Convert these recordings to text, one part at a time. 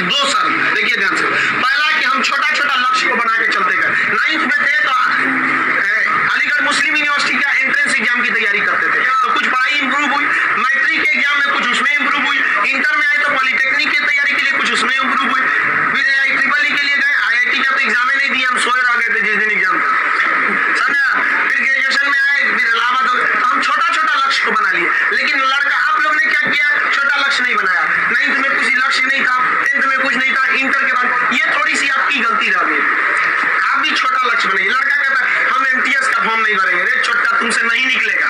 2 sir, देखिए ध्यान से। पहला कि हम छोटा छोटा लक्ष्य को बना के चलते गए। 9th में थे तो अलीगढ़ मुस्लिम यूनिवर्सिटी का एंट्रेंस एग्जाम की तैयारी करते थे, तो कुछ पढ़ाई इंप्रूव हुई। मैट्रिक के एग्जाम में कुछ उसमें इंप्रूव हुई। इंटर में आए तो पॉलिटेक्निक की तैयारी के लिए कुछ उसमें इंप्रूव हुई। फिर IEEE के लिए गए, IIT का तो एग्जाम ही नहीं दिया, हम सोए रह गए थे जिस दिन एग्जाम था, समझा। फिर ग्रेजुएशन में आए, फिर इलाहाबाद हो गए। हम छोटा छोटा लक्ष्य को बना लिए। लेकिन लड़का आप लोग ने क्या किया, छोटा लक्ष्य नहीं बनाया। 9th में कुछ लक्ष्य नहीं था, 10th में कुछ नहीं था, इंटर के बाद ये थोड़ी सी आपकी गलती रह गई। आप भी छोटा लक्ष्य बनाइए। लड़का कहता है हम MTS का फॉर्म नहीं भरेंगे, रे छोटा तुमसे नहीं निकलेगा।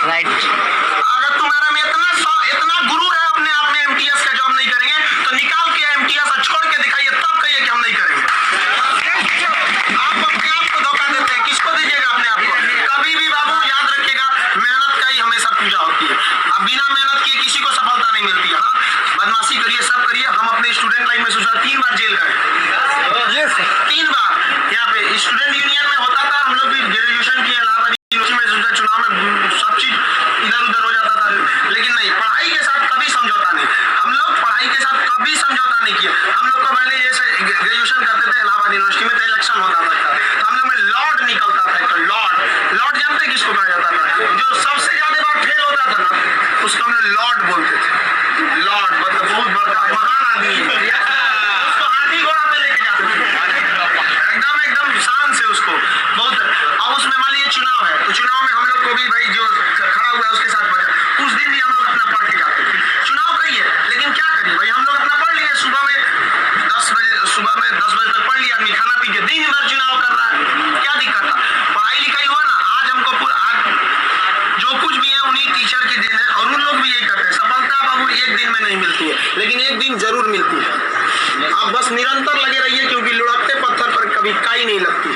राइट। अगर तुम्हारा में इतना गुरूर है अपने आप में MTS का जॉब नहीं करेंगे, तो निकाल के MTS और छोड़ के दिखाइए, तब कहिए कि हम नहीं करेंगे। आप अपने आप को धोखा देते हैं, किसको दीजिएगा अपने आप को। कभी भी बाबू याद रखिएगा, मेहनत का ही हमेशा पूजा होती है। अब बिना मेहनत किए किसी को सफलता नहीं मिलती है। हाँ, बदमाशी करिए, सब करिए। हम अपने स्टूडेंट लाइफ में सोचा 3 बार जेल गए, 3 बार। यहाँ पे स्टूडेंट यूनियन में होता था, हम लोग भी ग्रेजुएशन किए इलाहाबाद यूनिवर्सिटी में, सोचा चुनाव में सब चीज इधर उधर हो जाता था, लेकिन नहीं, पढ़ाई के साथ कभी समझौता नहीं। हम लोग पढ़ाई के साथ कभी समझौता नहीं किया। हम लोग को पहले जैसे ग्रेजुएशन करते थे इलाहाबाद यूनिवर्सिटी में, तो इलेक्शन होता था, तो हम लोग में लॉर्ड निकलता था। तो लॉर्ड जानते किसको कहा जाता था? जो सबसे ज्यादा बार फेल होता था ना, उसको हम लोग लॉर्ड बोलते थे। लॉर्ड मतलब बहुत बड़ा महान आदमी है, उसको हाथी घोड़ा पे लेके जाते थे, एकदम शान से उसको बहुत। अब उसमें मान लीजिए चुनाव है, तो चुनाव में हम लोग को भी भाई जो खड़ा हुआ है उसके साथ बचा। उस दिन भी हम लोग अपना पढ़ के जाते थे। चुनाव कही है, लेकिन क्या करिए भाई, हम लोग अपना पढ़ लिए। सुबह में 10 बजे तक पढ़ लिया आदमी, खाना पी के दिन भर चुनाव कर रहा है, क्या दिक्कत था। पढ़ाई लिखाई हुआ ना, आज हमको आज जो कुछ भी है उन्हीं टीचर की देन है, और उन लोग भी यही करते हैं। सफलता बाबू एक दिन में नहीं मिलती है, लेकिन एक दिन जरूर मिलती है। आप बस निरंतर लगे रहिए, क्योंकि लुढ़कते पत्थर पर कभी काई नहीं लगती।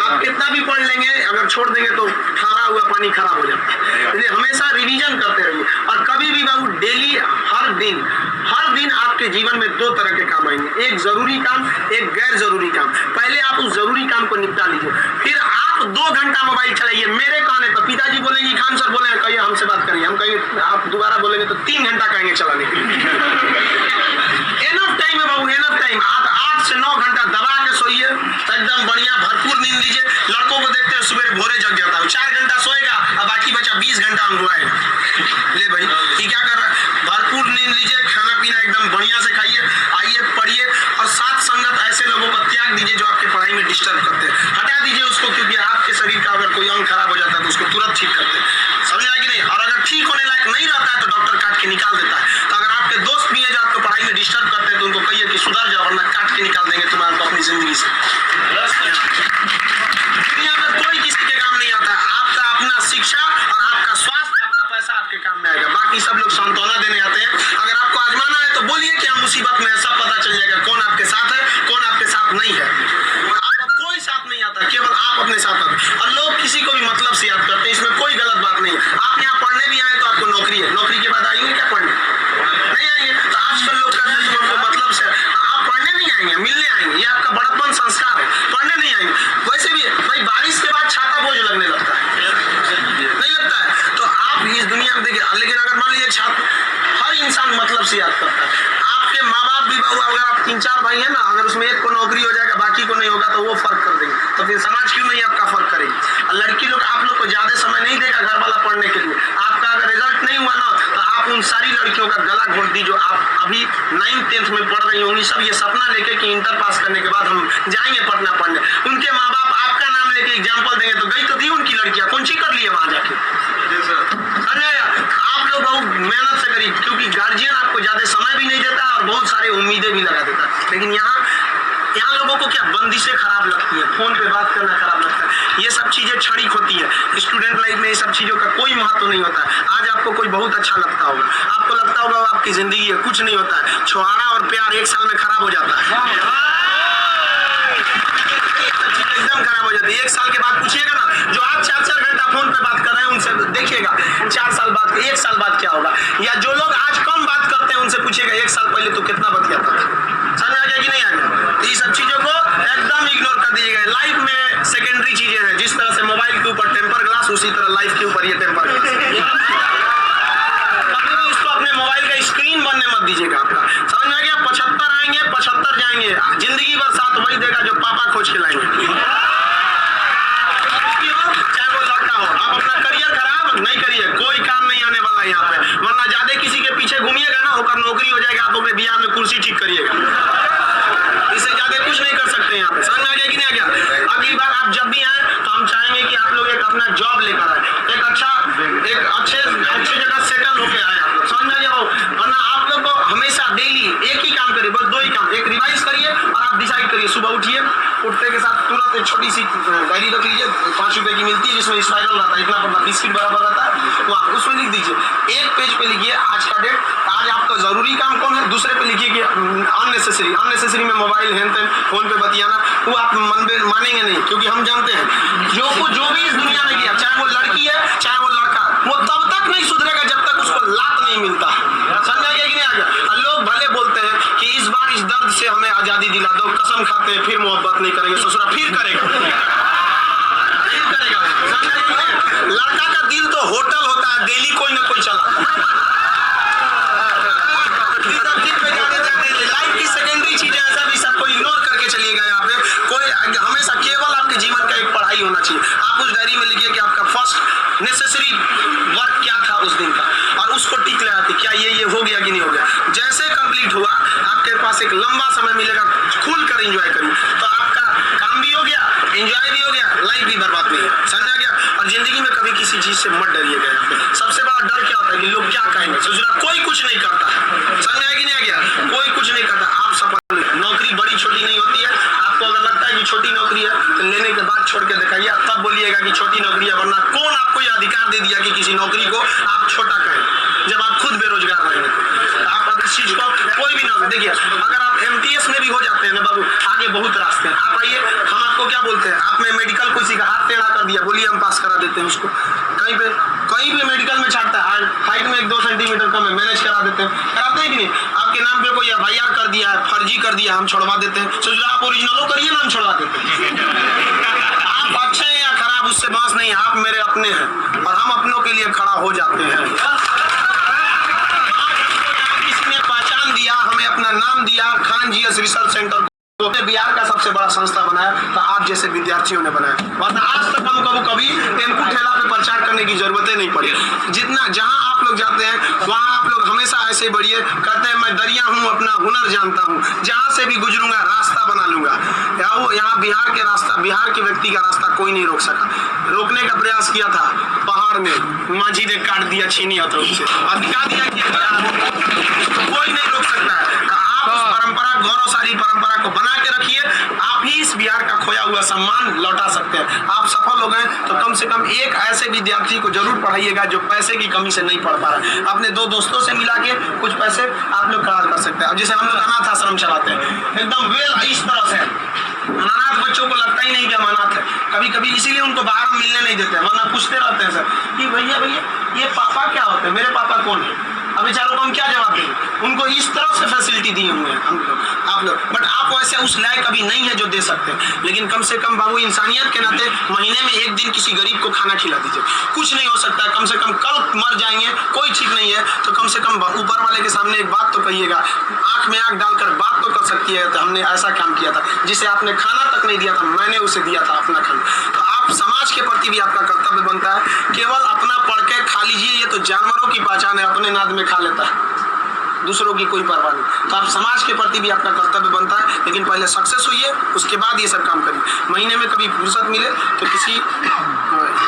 आप कितना भी पढ़ लेंगे, अगर छोड़ देंगे तो ठहरा हुआ पानी खराब हो जाता है। इसलिए हमेशा रिवीजन करते रहिए, और कभी भी बाबू डेली हर दिन आपके जीवन में 2 तरह के काम आएंगे, एक जरूरी काम, एक गैर जरूरी काम। पहले आप उस जरूरी काम को निपटा लीजिए, फिर आप 2 घंटा मोबाइल चलाइए। मेरे कहने पर पिताजी बोलेंगे, खान सर बोलेंगे कहिए हमसे बात करिए, हम कहिए आप दोबारा बोलेंगे तो 3 घंटा कहेंगे चलाने के लिए। एनफ टाइम है बाबू, एनफ टाइम। आप 8 से 9 घंटा दबा के सोइए, एकदम बढ़िया भरपूर नींद लीजिए। लड़कों को देखते हैं सुबह भोरे जग जाता है, 4 घंटा सोएगा और बाकी बचा 20 घंटा अंगुआएगा। ले भाई ये क्या कर रहा है, भरपूर नींद लीजिए, खाना पीना एकदम बढ़िया से खाइए, आइए पढ़िए, और साथ संगत ऐसे लोगों को त्याग दीजिए जो आपके पढ़ाई में डिस्टर्ब करते हैं, हटा दीजिए उसको, क्योंकि आपके शरीर का अगर कोई अंग खराब हो जाता है तो उसको तुरंत ठीक करते हैं, समझ आए कि नहीं। और अगर ठीक होने लायक नहीं रहता है तो डॉक्टर काट के निकाल देता है। तो अगर आपके दोस्त भी है जो आपको पढ़ाई में डिस्टर्ब करते हैं, तो उनको कहिए कि सुधर जाओ, वरना काट के निकाल देंगे तुम्हारे को अपनी जिंदगी से। दुनिया में कोई किसी के काम नहीं आता है, आपका अपना शिक्षा और आपका स्वास्थ्य, आपका पैसा आपके काम में आएगा। बाकी सब लोग सांत्वना देने आते हैं। अगर आपको आजमाना है तो बोलिए कि हम मुसीबत में है, सब पता चल जाएगा कौन आपके साथ है, कौन आपके साथ नहीं है। आपका कोई साथ नहीं आता, केवल आप अपने साथ आते। और लोग किसी को भी मतलब से याद करते हैं, इसमें कोई गलत बात नहीं है। आप यहाँ पढ़ने भी आए तो आपको नौकरी है, नौकरी के बाद आएंगे क्या पढ़ने? नहीं आएंगे। तो आजकल लोग कहते हैं तुम हमको मतलब से, आप पढ़ने नहीं आएंगे, मिलने आएंगे। ये आपका बड़प्पन संस्कार है, पढ़ने नहीं आएंगे। वैसे भी भाई बारिश के बाद छाता बोझ लगने लगता है, नहीं लगता है? तो आप इस दुनिया में देखिए, लेकिन अगर मान लीजिए छात्र, हर इंसान मतलब से याद करता है। आपके माँ बाप भी बाबू, अगर आप 3-4 भाई हैं ना, अगर उसमें एक को नौकरी हो जाएगा बाकी को नहीं होगा तो वो फर्क कर देंगे, तो फिर समाज क्यों नहीं आपका फर्क करेगी। और लड़की लोग आप लोग को ज्यादा समय नहीं देगा घर वाला पढ़ने के लिए। आपका अगर रिजल्ट नहीं हुआ ना, तो आप उन सारी लड़कियों का गला घोट दी जो आप अभी 9th 10th में पढ़ रही होंगी, सब ये सपना लेके कि इंटर पास करने के बाद हम जाएंगे पटना पढ़ने। उनके माँ बाप आपका नाम लेके एग्जाम्पल देंगे, तो गई तो थी उनकी लड़कियां, कौन सी कर ली है वहां जाके। आप लोग बहुत मेहनत से करिए, क्योंकि गार्जियन आपको ज्यादा समय भी नहीं देता और बहुत सारे उम्मीदें भी लगा देता। लेकिन यहाँ लोगों को क्या बंदिशें खराब लगती है, फोन पे बात करना खराब लगता है, ये सब चीजें क्षणिक होती है। स्टूडेंट लाइफ में ये सब चीजों का कोई महत्व नहीं होता है। आज आपको कोई बहुत अच्छा लगता होगा, आपको लगता होगा आपकी जिंदगी है, कुछ नहीं होता है। छुआड़ा और प्यार 1 साल में खराब हो जाता है, एकदम खराब हो जाती है। 1 साल के बाद पूछिएगा ना, जो आप 4-4 घंटा फोन पे बात कर रहे हैं उनसे देखिएगा 4 साल बाद, 1 साल बाद क्या होगा। या जो लोग आज कम बात करते हैं उनसे पूछिएगा 1 साल पहले तो कितना बतियाता था। समझ आ गया कि नहीं आ गया? तो ये सब चीजों को एकदम इग्नोर कर दीजिएगा। लाइफ में सेकेंडरी चीजें हैं, जिस तरह से मोबाइल के ऊपर टेम्पर ग्लास, उसी तरह लाइफ के ऊपर ये टेम्पर ग्लास। कभी भी इसको अपने मोबाइल का स्क्रीन बनने मत दीजिएगा आपका। अगर नौकरी हो जाएगा आप अपने बिहार में कुर्सी ठीक करिएगा, इससे ज्यादा कुछ नहीं कर सकते यहाँ पे। समझ में आ गया कि नहीं आ गया? अगली बार आप जब भी आए तो हम चाहेंगे कि आप लोग एक अपना जॉब लेकर आए, एक अच्छे जगह सेटल होके आए आप लोग। समझ में आ गया? वरना आप लोग को हमेशा डेली एक ही काम करिए, बस 2 ही काम, एक रिवाइज करिए और आप डिसाइड करिए। सुबह उठिए, उठते के साथ तुरंत एक छोटी सी डायरी रख लीजिए, 5 रुपए की मिलती है, जिसमें स्पाइरल रहता है, इतना बड़ा बिस्किट बराबर रहता है, तो आप उसमें लिख दीजिए। एक पेज पे लिखिए आज का डेट, आज आपका जरूरी काम कौन है, दूसरे पे लिखिए कि अननेसेसरी में मोबाइल हैंड फोन पे बतियाना, वो आप मानेंगे नहीं, क्योंकि हम जानते हैं जो भी इस दुनिया में किया, चाहे वो लड़की है चाहे वो लड़का, वो तब तक नहीं सुधरेगा जब तक उसको लात नहीं मिलता। समझा गया कि नहीं आ गया? और लोग भले बोलते हैं कि इस बार इस दर्द से हमें आजादी दिला दो, कसम खाते हैं फिर मोहब्बत नहीं करेंगे, ससुरा फिर करेगा। लड़का का दिल तो होटल होता है, डेली कोई ना कोई चला। लाइफ की सेकेंडरी चीजें ऐसा भी सबको इग्नोर करके चलिएगा। यहाँ पे कोई हमेशा केवल आपके जीवन का एक पढ़ाई होना चाहिए। आप उस डायरी में लिखिए कि आपका फर्स्ट नेसेसरी वर्क क्या था उस दिन का, और उसको टिक लगाते क्या ये हो गया कि नहीं हो गया। जैसे कंप्लीट हुआ आपके पास एक लंबा समय मिलेगा, खुल कर एंजॉय करिए, तो आपका काम भी हो गया, एंजॉय भी हो गया, लाइफ भी बर्बाद नहीं है। समझा गया? और जिंदगी में कभी किसी चीज से मत डरिएगा। यहाँ पे सबसे बड़ा डर क्या होता है कि लोग क्या कहेंगे। कोई कुछ नहीं करता है, समझ आया कि नहीं आ गया? कोई कुछ नहीं करता। आप सफल, नौकरी बड़ी छोटी नहीं होती है। आपको अगर लगता है कि छोटी नौकरी है तो लेने के बाद छोड़ के दिखाइए, तब बोलिएगा कि छोटी नौकरी है। वरना कौन आपको यह अधिकार दे दिया कि किसी नौकरी को आप छोटा कहें, जब आप खुद बेरोजगार रहेंगे। आप अगर चीज को कोई भी नौकरी, देखिए अगर आप MTS में भी हो जाते हैं ना बाबू, आगे बहुत रास्ते हैं। आप आइए, हम आपको क्या बोलते हैं, आपने मेडिकल किसी का हाथ टेढ़ा कर दिया, बोलिए हम पास करा देते हैं उसको। कहीं भी मेडिकल में छाटता है, हाइट में 1-2 सेंटीमीटर कम है, मैनेज करा देते हैं। कराते हैं कि नहीं? आपके नाम पे कोई FIR कर दिया है, फर्जी कर दिया, हम छोड़वा देते हैं। सोच रहे आप ओरिजिनलो करिए ना, हम छोड़वा देते हैं। आप अच्छे हैं या खराब उससे बात नहीं, आप मेरे अपने हैं और हम अपनों के लिए खड़ा हो जाते हैं। किसी ने पहचान दिया, हमें अपना नाम दिया, खान GS रिसर्च सेंटर तो बिहार का सबसे बड़ा संस्था बनाया, तो आप जैसे विद्यार्थियों ने बनाया। वरना आज तक हम कभी टेम्पू ठेला पे प्रचार करने की जरूरत ही नहीं पड़ी। जितना जहां आप लोग जाते हैं वहां आप लोग हमेशा ऐसे बढ़िए, कहते हैं मैं दरिया हूं, अपना हुनर जानता हूं, जहां से भी गुजरूंगा रास्ता बना लूंगा। यहाँ बिहार के व्यक्ति का रास्ता कोई नहीं रोक सका। रोकने का प्रयास किया था पहाड़ में, मांझी ने काट दिया छीनी हथौड़ी से और दिखा दिया कि कोई नहीं रोक सकता है। आप उस परंपरा, गौरवशाली परंपरा को बना के रखिए, आप ही इस बिहार का खोया हुआ सम्मान लौटा सकते हैं। आप सफल हो गए तो कम से कम एक ऐसे विद्यार्थी को जरूर पढ़ाइएगा जो पैसे की कमी से नहीं पढ़ पा रहा है। अपने 2 दोस्तों से मिला के कुछ पैसे आप लोग करा कर सकते हैं। अब जैसे हम लोग अनाथ आश्रम चलाते हैं, एकदम वेल इस तरह से अनाथ बच्चों को लगता ही नहीं कि हम अनाथ है। कभी कभी इसीलिए उनको बाहर मिलने नहीं देते, वरना पूछते रहते हैं सर कि भैया ये पापा क्या होते हैं, मेरे पापा कौन है। अब बेचारों को हम क्या जवाब दें? उनको इस तरह से फैसिलिटी दी हुई है आप लोग, बट आप वैसे उस लायक अभी नहीं है जो दे सकते हैं। लेकिन कम से कम बाबू इंसानियत के नाते महीने में 1 दिन किसी गरीब को खाना खिला दीजिए। कुछ नहीं हो सकता है, कम से कम कल मर जाएंगे, कोई ठीक नहीं है, तो कम से कम ऊपर वाले के सामने एक बात तो कहिएगा, आंख में आंख डालकर बात तो कर सकती है, तो हमने ऐसा काम किया था जिसे आपने खाना तक नहीं दिया था, मैंने उसे दिया था अपना खाना। तो आप समाज के प्रति भी आपका कर्तव्य बनता है। केवल अपना पढ़ के खा लीजिए, ये तो जानवरों की पहचान है, अपने नाद में खा लेता है, दूसरों की कोई परवाह नहीं। तो आप समाज के प्रति भी आपका कर्तव्य बनता है, लेकिन पहले सक्सेस होइए, उसके बाद ये सब काम करिए। महीने में कभी फुर्सत मिले तो किसी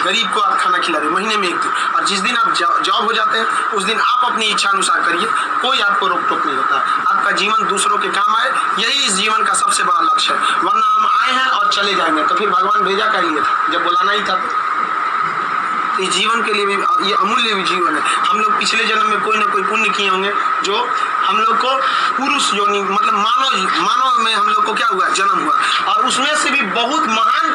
गरीब को आप खाना खिला दें, महीने में 1 दिन। और जिस दिन आप जॉब हो जाते हैं उस दिन आप अपनी इच्छा अनुसार करिए, कोई आपको रोक टोक नहीं होता। आपका जीवन दूसरों के काम आए, यही इस जीवन का सबसे बड़ा लक्ष्य है। वरना हम आए हैं और चले जाएंगे, तो फिर भगवान भेजा क्या लिए था, जब बुलाना ही था। इस जीवन के लिए भी ये अमूल्य भी जीवन है। हम लोग पिछले जन्म में कोई ना कोई पुण्य किए होंगे जो हम लोग को पुरुष योनि मतलब मानव में हम लोग को क्या हुआ, जन्म हुआ, और उसमें से भी बहुत महान